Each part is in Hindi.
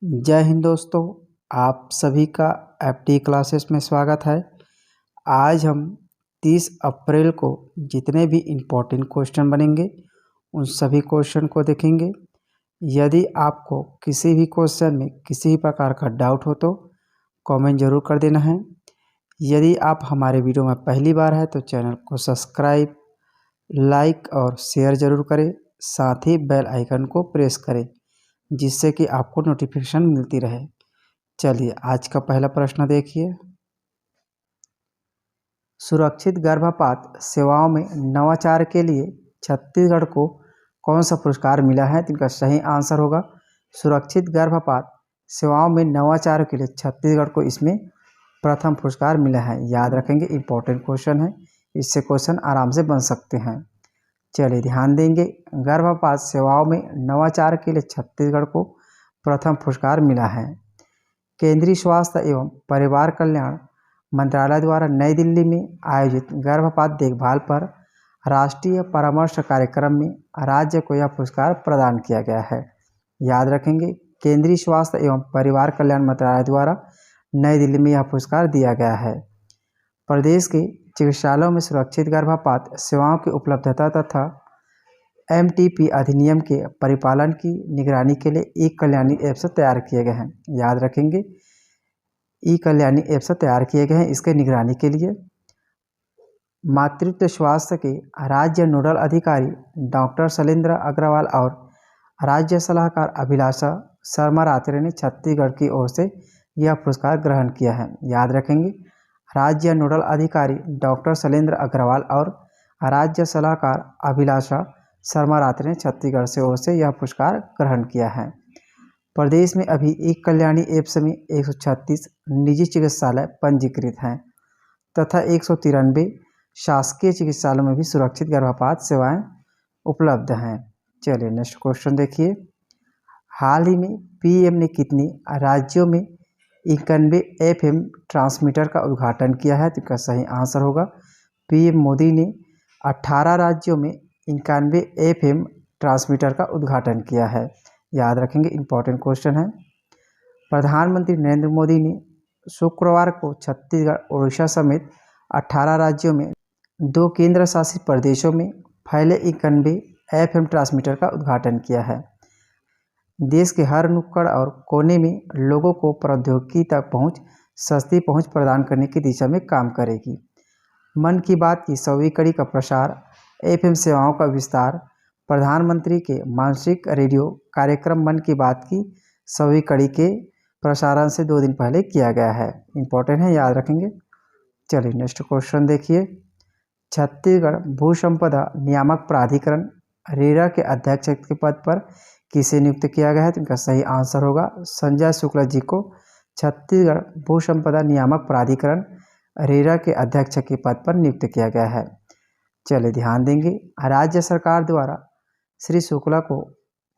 जय हिंद दोस्तों। आप सभी का एफडी क्लासेस में स्वागत है। आज हम 30 अप्रैल को जितने भी इम्पोर्टेंट क्वेश्चन बनेंगे उन सभी क्वेश्चन को देखेंगे। यदि आपको किसी भी क्वेश्चन में किसी भी प्रकार का डाउट हो तो कमेंट ज़रूर कर देना है। यदि आप हमारे वीडियो में पहली बार है तो चैनल को सब्सक्राइब, लाइक और शेयर ज़रूर करें। साथ ही बेल आइकन को प्रेस करें जिससे कि आपको नोटिफिकेशन मिलती रहे। चलिए आज का पहला प्रश्न देखिए। सुरक्षित गर्भपात सेवाओं में नवाचार के लिए छत्तीसगढ़ को कौन सा पुरस्कार मिला है? तो इनका सही आंसर होगा सुरक्षित गर्भपात सेवाओं में नवाचार के लिए छत्तीसगढ़ को इसमें प्रथम पुरस्कार मिला है। याद रखेंगे, इंपॉर्टेंट क्वेश्चन है, इससे क्वेश्चन आराम से बन सकते हैं। चलिए ध्यान देंगे, गर्भपात सेवाओं में नवाचार के लिए छत्तीसगढ़ को प्रथम पुरस्कार मिला है। केंद्रीय स्वास्थ्य एवं परिवार कल्याण मंत्रालय द्वारा नई दिल्ली में आयोजित गर्भपात देखभाल पर राष्ट्रीय परामर्श कार्यक्रम में राज्य को यह पुरस्कार प्रदान किया गया है। याद रखेंगे, केंद्रीय स्वास्थ्य एवं परिवार कल्याण मंत्रालय द्वारा नई दिल्ली में यह पुरस्कार दिया गया है। प्रदेश के चिकित्सालयों में सुरक्षित गर्भपात सेवाओं की उपलब्धता तथा एमटीपी अधिनियम के परिपालन की निगरानी के लिए ई कल्याणी ऐप्स तैयार किए गए हैं। याद रखेंगे, ई कल्याणी ऐप्स तैयार किए गए हैं इसके निगरानी के लिए। मातृत्व स्वास्थ्य के राज्य नोडल अधिकारी डॉक्टर शैलेंद्र अग्रवाल और राज्य सलाहकार अभिलाषा शर्मा रात्रे ने छत्तीसगढ़ की ओर से यह पुरस्कार ग्रहण किया है। याद रखेंगे, राज्य नोडल अधिकारी डॉक्टर शैलेंद्र अग्रवाल और राज्य सलाहकार अभिलाषा शर्मा रात्रे ने छत्तीसगढ़ से ओर से यह पुरस्कार ग्रहण किया है। प्रदेश में अभी एक कल्याणी एप्स में 136 निजी चिकित्सालय पंजीकृत हैं तथा 193 शासकीय चिकित्सालयों में भी सुरक्षित गर्भपात सेवाएं उपलब्ध हैं। चलिए नेक्स्ट क्वेश्चन देखिए। हाल ही में पीएम ने कितनी राज्यों में 91 एफएम ट्रांसमीटर का उद्घाटन किया है? तो इसका सही आंसर होगा पीएम मोदी ने 18 राज्यों में 91 एफएम ट्रांसमीटर का उद्घाटन किया है। याद रखेंगे, इंपॉर्टेंट क्वेश्चन है। प्रधानमंत्री नरेंद्र मोदी ने शुक्रवार को छत्तीसगढ़, उड़ीसा समेत 18 राज्यों में 2 केंद्र शासित प्रदेशों में फैले 91 एफएम ट्रांसमीटर का उद्घाटन किया है। देश के हर नुक्कड़ और कोने में लोगों को प्रौद्योगिकी तक सस्ती पहुंच प्रदान करने की दिशा में काम करेगी। मन की बात की 100वीं कड़ी का प्रसार, एफएम सेवाओं का विस्तार प्रधानमंत्री के मासिक रेडियो कार्यक्रम मन की बात की 100वीं कड़ी के प्रसारण से 2 दिन पहले किया गया है। इंपॉर्टेंट है, याद रखेंगे। चलिए नेक्स्ट क्वेश्चन देखिए। छत्तीसगढ़ भू संपदा नियामक प्राधिकरण रेरा के अध्यक्ष के पद पर किसे नियुक्त किया गया है? तो इनका सही आंसर होगा संजय शुक्ला जी को छत्तीसगढ़ भू संपदा नियामक प्राधिकरण रेरा के अध्यक्ष के पद पर नियुक्त किया गया है। चलिए ध्यान देंगे, राज्य सरकार द्वारा श्री शुक्ला को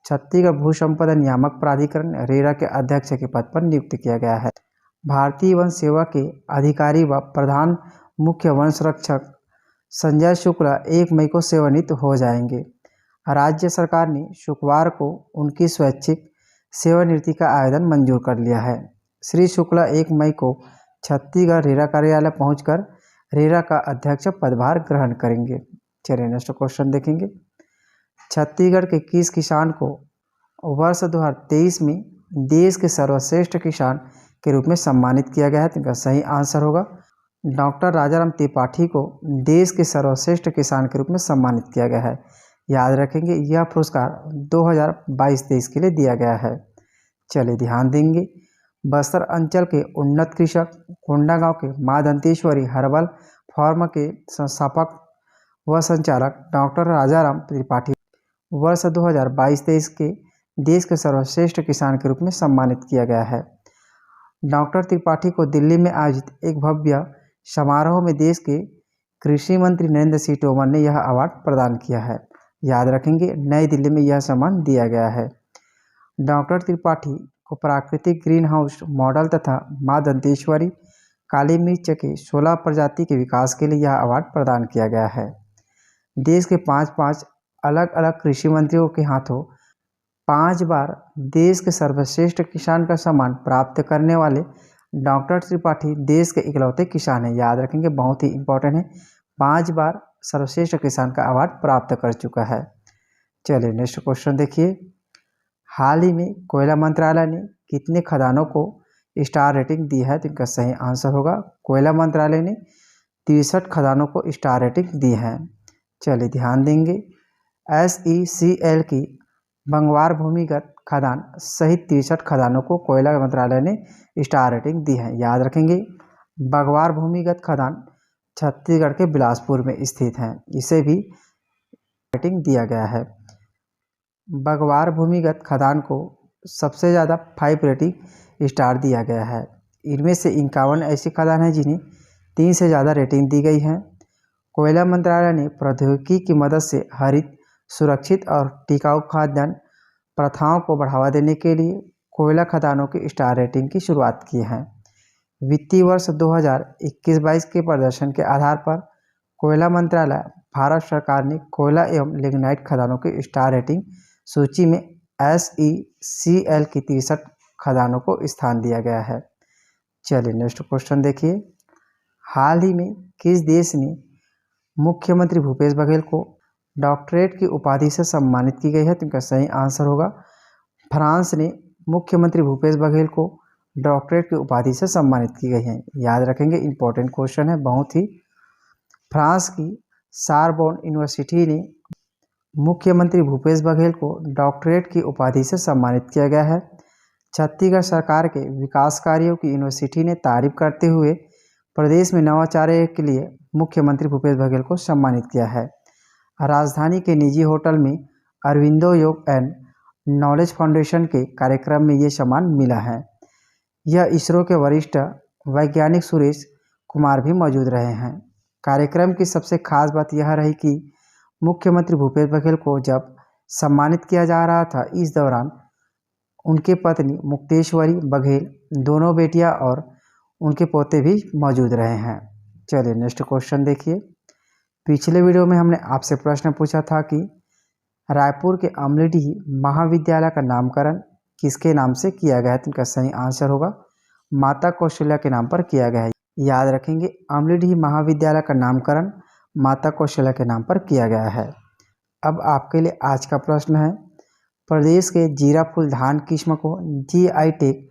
छत्तीसगढ़ भू संपदा नियामक प्राधिकरण रेरा के अध्यक्ष के पद पर नियुक्त किया गया है। भारतीय वन सेवा के अधिकारी व प्रधान मुख्य वन संरक्षक संजय शुक्ला 1 मई को सेवानिवृत्त हो जाएंगे। राज्य सरकार ने शुक्रवार को उनकी स्वैच्छिक सेवानिवृत्ति का आवेदन मंजूर कर लिया है। श्री शुक्ला 1 मई को छत्तीसगढ़ रेरा कार्यालय पहुंचकर रेरा का अध्यक्ष पदभार ग्रहण करेंगे। चलिए नेक्स्ट क्वेश्चन देखेंगे। छत्तीसगढ़ के किस किसान को वर्ष 2023 में देश के सर्वश्रेष्ठ किसान के रूप में सम्मानित किया गया है? तो इनका सही आंसर होगा डॉक्टर राजाराम त्रिपाठी को देश के सर्वश्रेष्ठ किसान के रूप में सम्मानित किया गया है। याद रखेंगे, यह पुरस्कार 2022-23 के लिए दिया गया है। चलिए ध्यान देंगे, बस्तर अंचल के उन्नत कृषक कोंडागांव के मां दंतेश्वरी हर्बल फार्म के संस्थापक व संचालक डॉक्टर राजाराम त्रिपाठी वर्ष 2022-23 के देश के सर्वश्रेष्ठ किसान के रूप में सम्मानित किया गया है। डॉक्टर त्रिपाठी को दिल्ली में आयोजित एक भव्य समारोह में देश के कृषि मंत्री नरेंद्र सिंह तोमर ने यह अवार्ड प्रदान किया है। याद रखेंगे, नई दिल्ली में यह सम्मान दिया गया है। डॉक्टर त्रिपाठी को प्राकृतिक ग्रीन हाउस मॉडल तथा मां दंतेश्वरी काली मिर्च के 16 प्रजाति के विकास के लिए यह अवार्ड प्रदान किया गया है। देश के 5 अलग अलग कृषि मंत्रियों के हाथों 5 बार देश के सर्वश्रेष्ठ किसान का सम्मान प्राप्त करने वाले डॉक्टर त्रिपाठी देश के इकलौते किसान हैं। याद रखेंगे, बहुत ही इंपॉर्टेंट है। 5 बार सर्वश्रेष्ठ किसान का अवार्ड प्राप्त कर चुका है। चलिए नेक्स्ट क्वेश्चन देखिए। हाल ही में कोयला मंत्रालय ने कितने खदानों को स्टार रेटिंग दी है? तो इनका सही आंसर होगा, कोयला मंत्रालय ने 63 खदानों को स्टार रेटिंग दी है। चलिए ध्यान देंगे, SECL की बंगवार भूमिगत खदान सहित 63 खदानों को कोयला मंत्रालय ने स्टार रेटिंग दी है। याद रखेंगे, बंगवार भूमिगत खदान छत्तीसगढ़ के बिलासपुर में स्थित है, इसे भी रेटिंग दिया गया है। बंगवार भूमिगत खदान को सबसे ज़्यादा 5 रेटिंग स्टार दिया गया है। इनमें से 51 ऐसी खदान हैं जिन्हें 3 से ज़्यादा रेटिंग दी गई है। कोयला मंत्रालय ने प्रौद्योगिकी की मदद से हरित, सुरक्षित और टिकाऊ खाद्यान्न प्रथाओं को बढ़ावा देने के लिए कोयला खदानों की स्टार रेटिंग की शुरुआत की है। वित्तीय वर्ष 2021-22 के प्रदर्शन के आधार पर कोयला मंत्रालय भारत सरकार ने कोयला एवं लिग्नाइट खदानों की स्टार रेटिंग सूची में SECL की 63 खदानों को स्थान दिया गया है। चलिए नेक्स्ट क्वेश्चन देखिए। हाल ही में किस देश ने मुख्यमंत्री भूपेश बघेल को डॉक्टरेट की उपाधि से सम्मानित की गई है? तो इनका सही आंसर होगा, फ्रांस ने मुख्यमंत्री भूपेश बघेल को डॉक्टरेट की उपाधि से सम्मानित की गई है। याद रखेंगे, इंपॉर्टेंट क्वेश्चन है बहुत ही। फ्रांस की सारबोन यूनिवर्सिटी ने मुख्यमंत्री भूपेश बघेल को डॉक्टरेट की उपाधि से सम्मानित किया गया है। छत्तीसगढ़ सरकार के विकास कार्यों की यूनिवर्सिटी ने तारीफ करते हुए प्रदेश में नवाचार के लिए मुख्यमंत्री भूपेश बघेल को सम्मानित किया है। राजधानी के निजी होटल में अरविंदो योग एंड नॉलेज फाउंडेशन के कार्यक्रम में ये सम्मान मिला है। यह इसरो के वरिष्ठ वैज्ञानिक सुरेश कुमार भी मौजूद रहे हैं। कार्यक्रम की सबसे खास बात यह रही कि मुख्यमंत्री भूपेश बघेल को जब सम्मानित किया जा रहा था, इस दौरान उनके पत्नी मुक्तेश्वरी बघेल, दोनों बेटियां और उनके पोते भी मौजूद रहे हैं। चलिए नेक्स्ट क्वेश्चन देखिए। पिछले वीडियो में हमने आपसे प्रश्न पूछा था कि रायपुर के अमलीडीह महाविद्यालय का नामकरण किसके नाम से किया गया है? तो इनका सही आंसर होगा, माता कौशल्या के नाम पर किया गया है। याद रखेंगे, अमलीडीह महाविद्यालय का नामकरण माता कौशल्या के नाम पर किया गया है। अब आपके लिए आज का प्रश्न है, प्रदेश के जीराफुल धान किस्म को GI टैग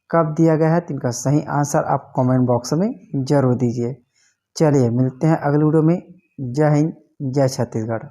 कब दिया गया है? तो इनका सही आंसर आप कमेंट बॉक्स में जरूर दीजिए। चलिए मिलते हैं अगले वीडियो में। जय हिंद, जय छत्तीसगढ़।